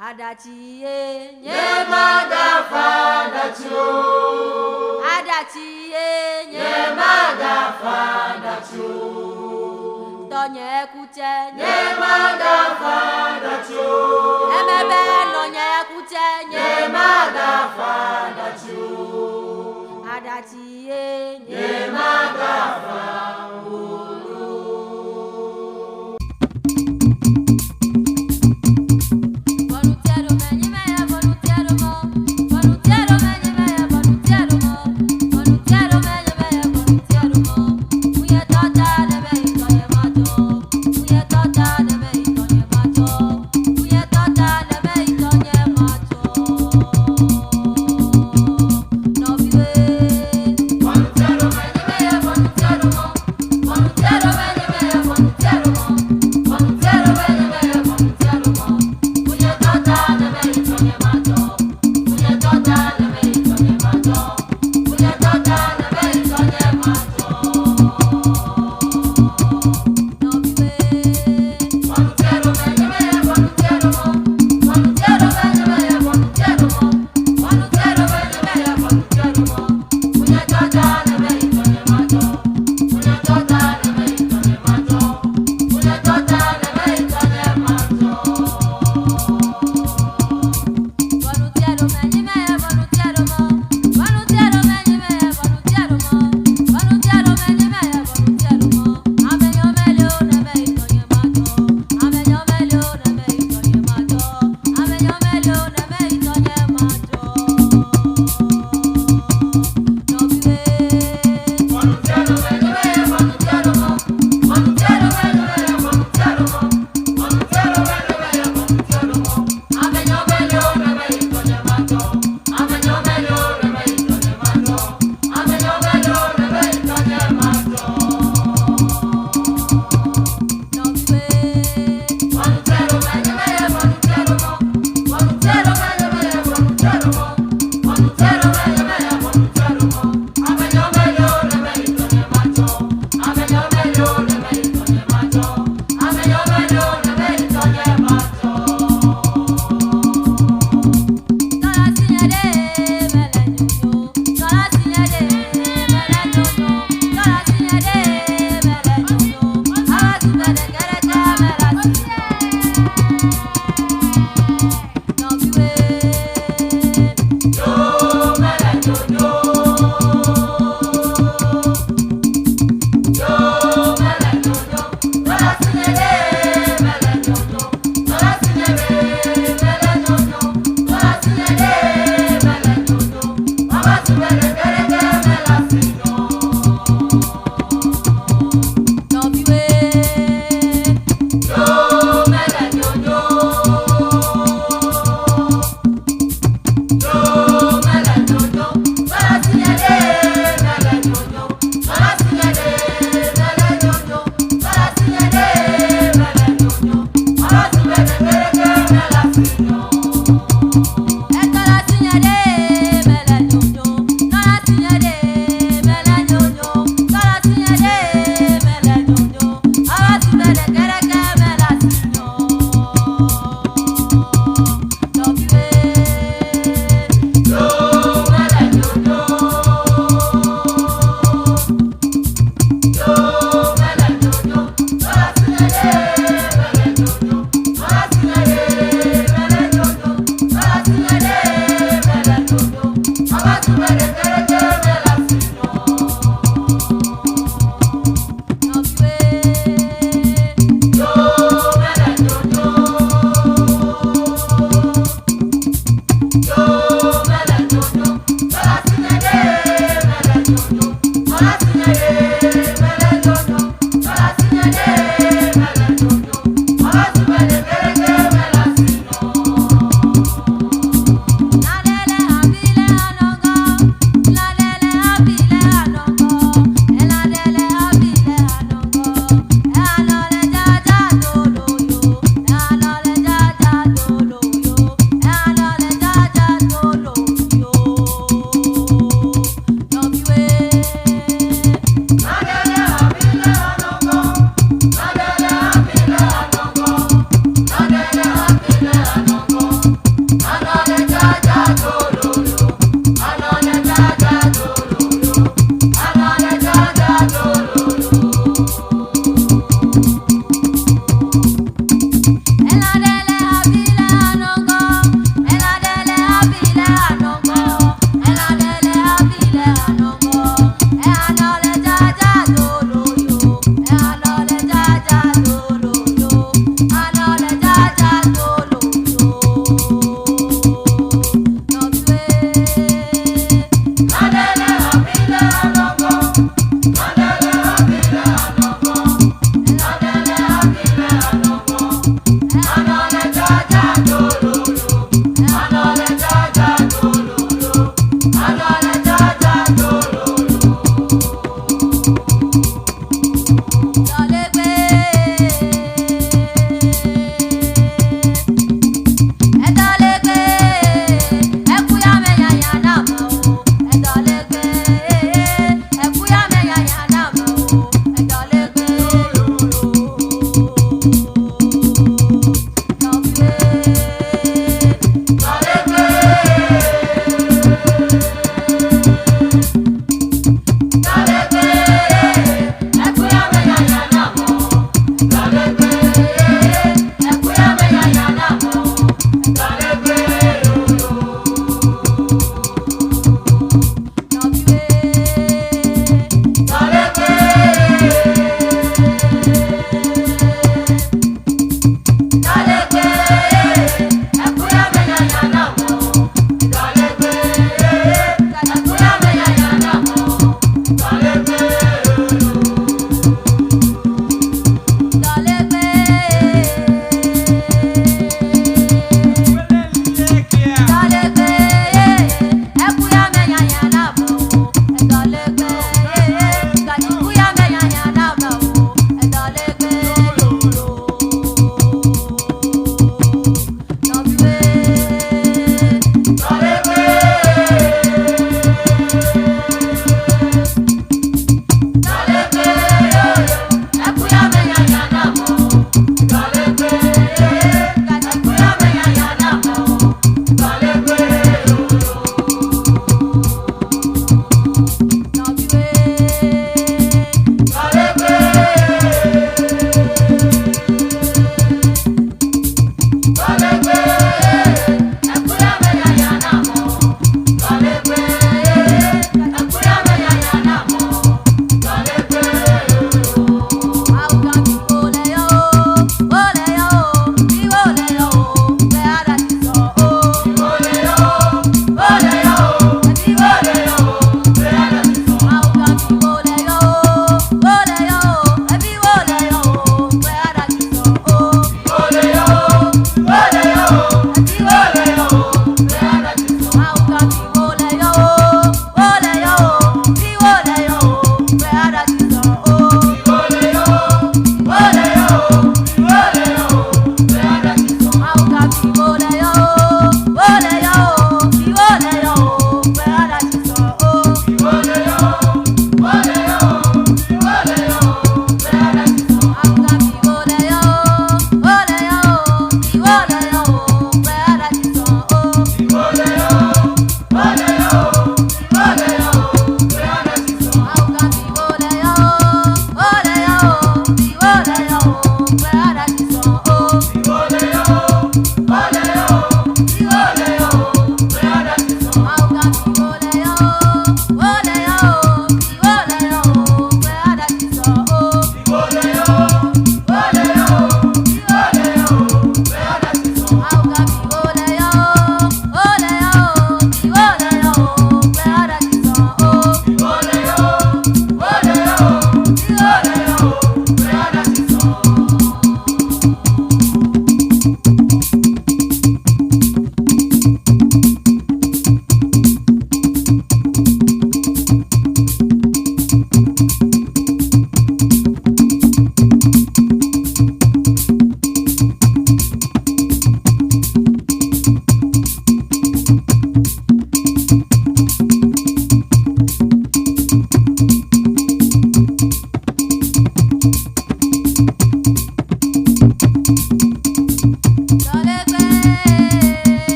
Adachiye Nyemagafa dacho. Adachiye Nyemagafa dacho. Tonye kuche Nyemagafa dacho. Emebe nonye kuche Nyemagafa dacho. Adachiye Nyemagafa.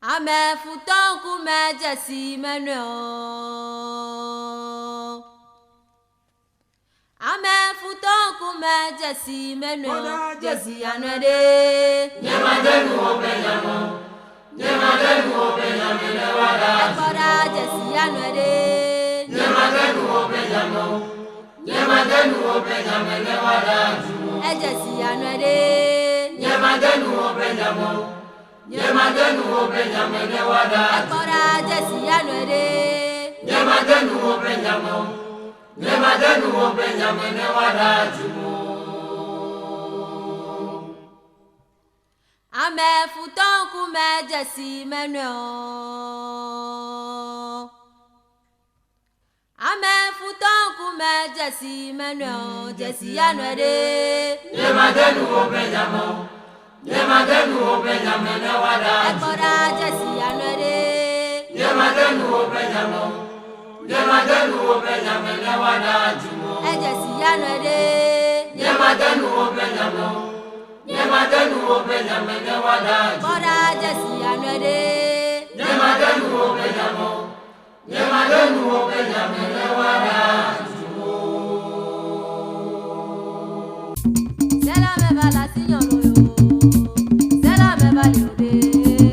Ame futon kume jesi menyo. Ame futon kume jesi menyo. Jesi anwede. Nyemadenu obenyamo. Nyemadenu obenyamo newada. Ekora jesi anwede. Nyemadenu obenyamo. Nyemadenu obenyamo newada jumo. Ejesi anwede. Nyemadenu obenyamo. Nyemadenu obenyamo newada. Ekora jesi anwede. Nyemadenu obenyamo. Nyemadenu obenyamo newada jumo. Ame futon kume jesi menyo. Ame futon kume jesi menyo. Jesi anwede. Nyemadenu obenyamo. Nyemadenu obenyamo newada. Ekora jesi anwede. Nyemadenu obenyamo. Nyemadenu obenyamo newada jumo. Ejesi anwede. Nyemadenu obenyamo. Nyemadenu obenyamo newada jumo. Ekora jesi anwede. Nyemadenu obenyamo. Nyemadenu obenyamo newada jumo. Sela me bala sinyolo yo. Sela me bali ode.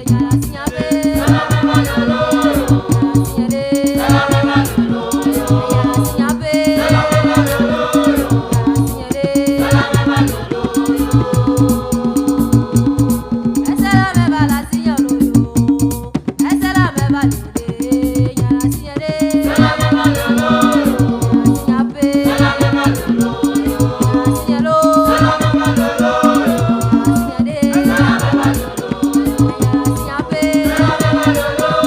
Nyala sinyabe. Sela me balolo. Sinyere. Sela me balolo. Nyala sinyabe. Sela me balolo. Sinyere. Sela me balolo. Sela me bala sinyolo yo. Sela me bali ode. Nyala sinyere. Sela me balolo. Sinyabe. Sela me balolo. Sinyelo. Sela me balolo. Sinyere. Sela me balolo. Sinyabe. Sela me balolo.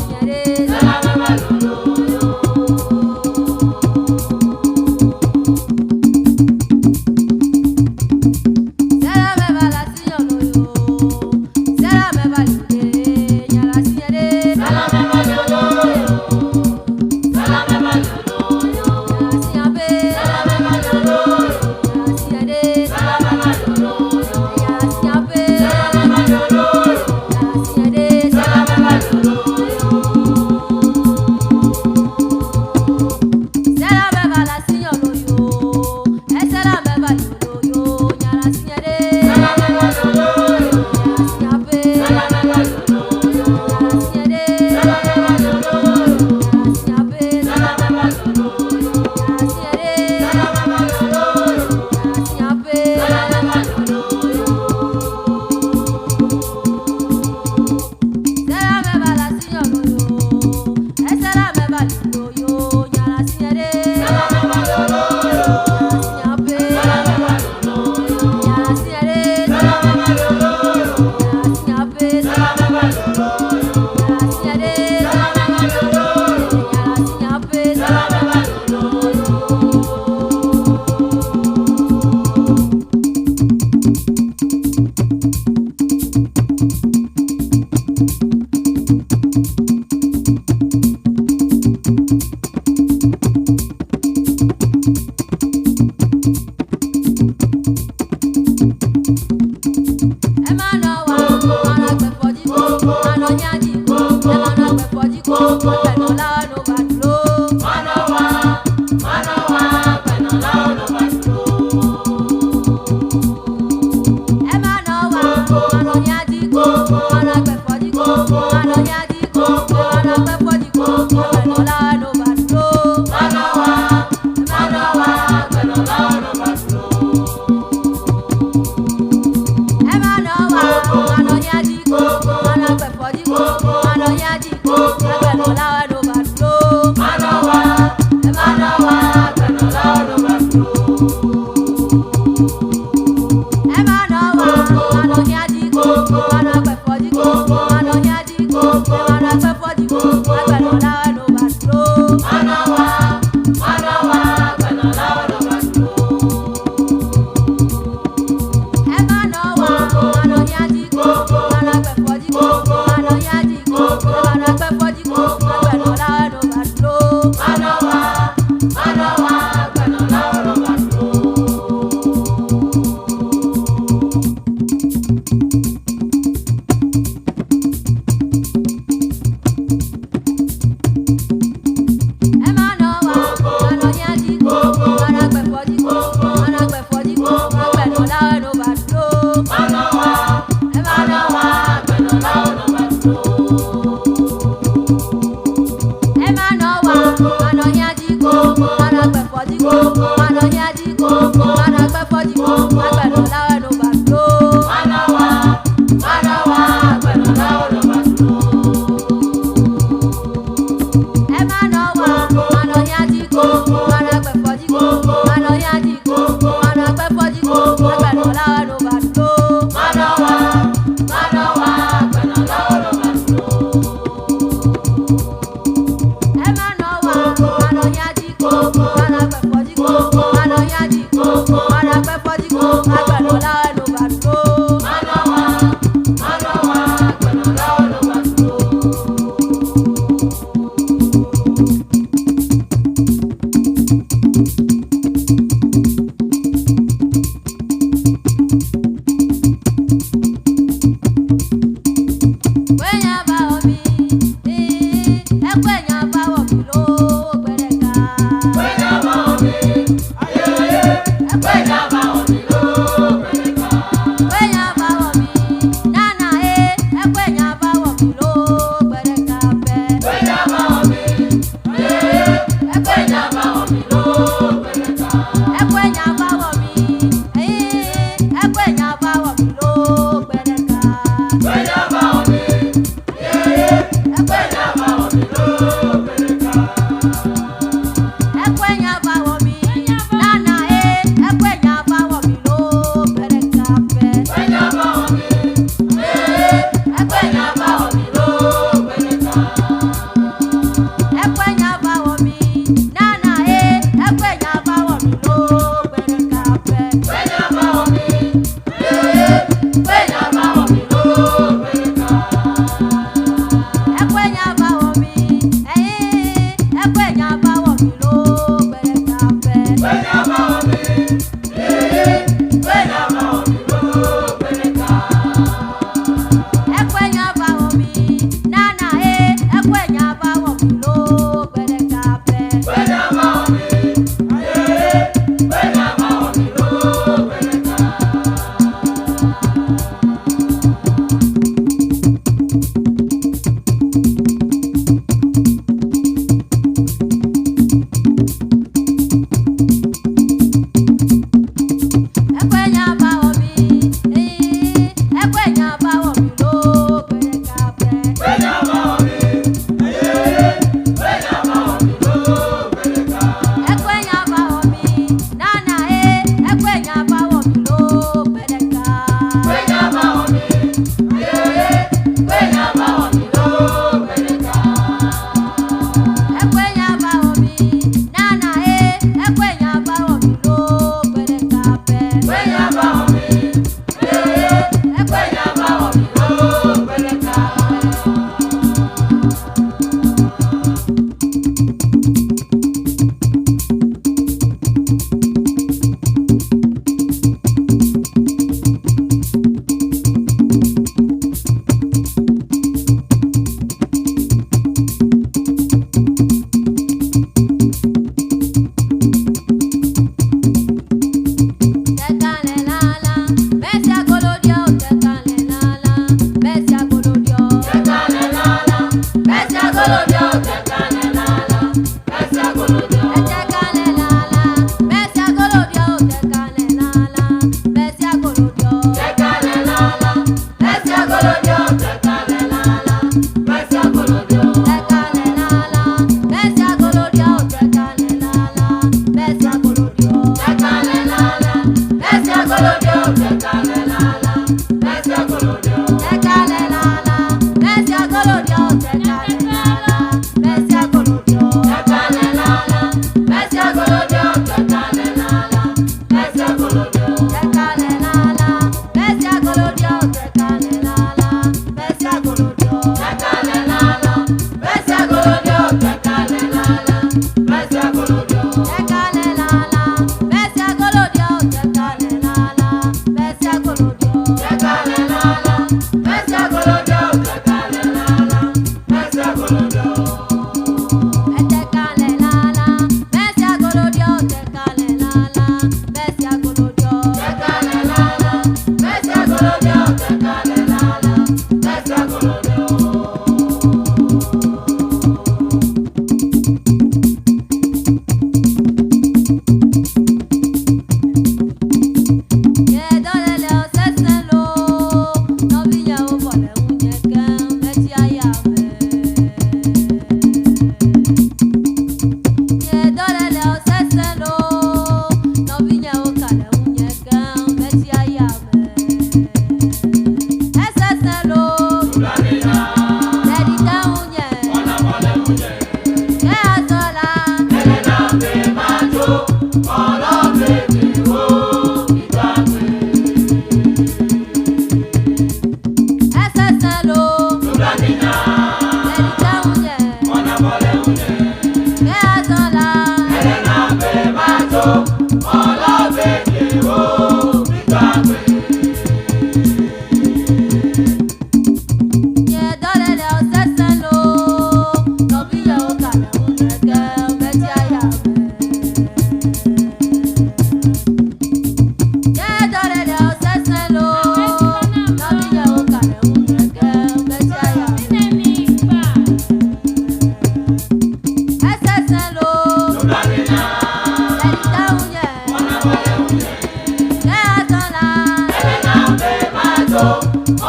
Sinyere. Sela me balolo. Sela me bala sinyolo yo. Sela me bali ode. Nyala sinyere. Sela me balolo. Sela me balolo. Sinyabe. Sela me balolo. Sinyere. Sela me balolo. Sinyabe. Sela me balolo. Sinyere. Sela me balolo. Sela me bala sinyolo yo. Sela me bali ode yo. Nyala sinyere. Sela me balolo. Sinyabe. Sela me balolo. Sinyere. Sela me balolo. Sinyabe. Sela me balolo. Sinyere. Sela me balolo. Sinyabe. Sela me balolo. Sela me bala sinyolo yo. Sela me bali ode yo. Nyala sinyere. Sela me balolo. Sinyabe. Sela me balolo. Nyala sinyere. Sela me balolo. Sinyabe. Sela me balolo. Sinyere. Sela me balolo. Sinyabe. Sela me balolo. Manowa, manowa, penola ono batulo. Manowa, manowa, penola ono batulo. Emanowa,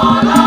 Elena